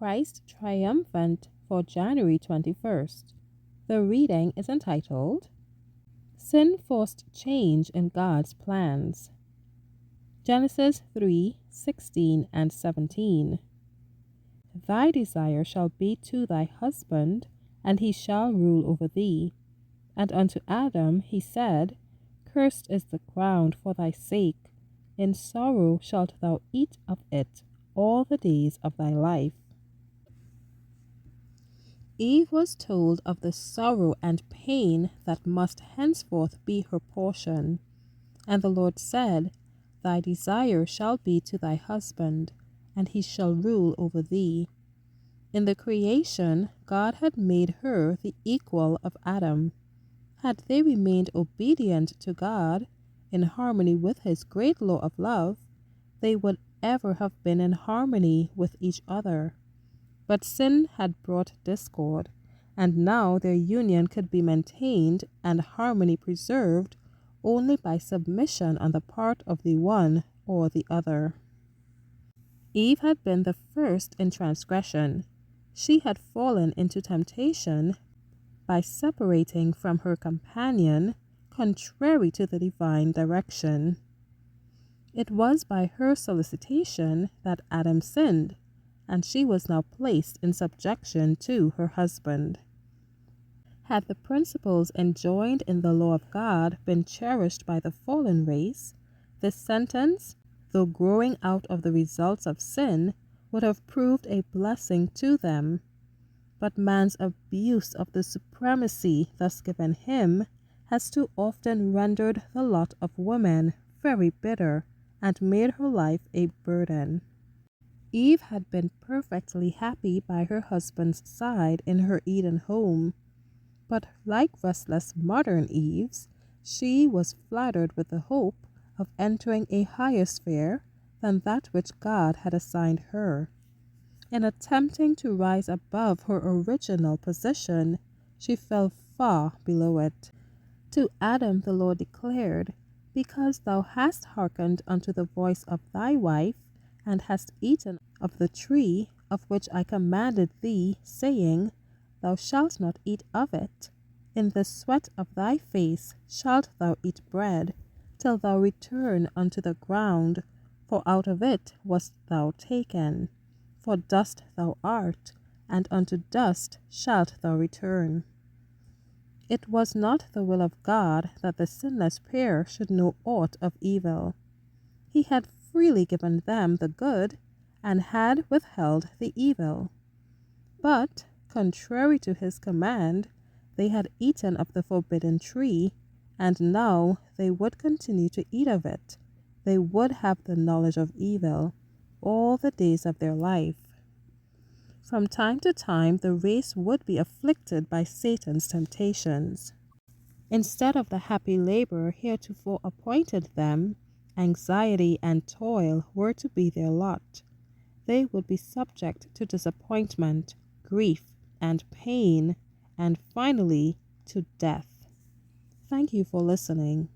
Christ Triumphant for January 21st. The reading is entitled Sin Forced Change in God's Plans. Genesis 3:16 and 17. Thy desire shall be to thy husband, and he shall rule over thee. And unto Adam he said, Cursed is the ground for thy sake, in sorrow shalt thou eat of it all the days of thy life. Eve was told of the sorrow and pain that must henceforth be her portion. And the Lord said, Thy desire shall be to thy husband, and he shall rule over thee. In the creation, God had made her the equal of Adam. Had they remained obedient to God, in harmony with his great law of love, they would ever have been in harmony with each other. But sin had brought discord, and now their union could be maintained and harmony preserved only by submission on the part of the one or the other. Eve had been the first in transgression. She had fallen into temptation by separating from her companion, contrary to the divine direction. It was by her solicitation that Adam sinned, and she was now placed in subjection to her husband. Had the principles enjoined in the law of God been cherished by the fallen race, this sentence, though growing out of the results of sin, would have proved a blessing to them. But man's abuse of the supremacy thus given him has too often rendered the lot of woman very bitter and made her life a burden. Eve had been perfectly happy by her husband's side in her Eden home, but like restless modern Eves, she was flattered with the hope of entering a higher sphere than that which God had assigned her. In attempting to rise above her original position, she fell far below it. To Adam the Lord declared, Because thou hast hearkened unto the voice of thy wife, and hast eaten of the tree of which I commanded thee, saying, Thou shalt not eat of it. In the sweat of thy face shalt thou eat bread, till thou return unto the ground, for out of it wast thou taken. For dust thou art, and unto dust shalt thou return. It was not the will of God that the sinless pair should know aught of evil. He had freely given them the good, and had withheld the evil. But, contrary to his command, they had eaten of the forbidden tree, and now they would continue to eat of it. They would have the knowledge of evil all the days of their life. From time to time, the race would be afflicted by Satan's temptations. Instead of the happy labor heretofore appointed them, anxiety and toil were to be their lot. They would be subject to disappointment, grief, and pain, and finally to death. Thank you for listening.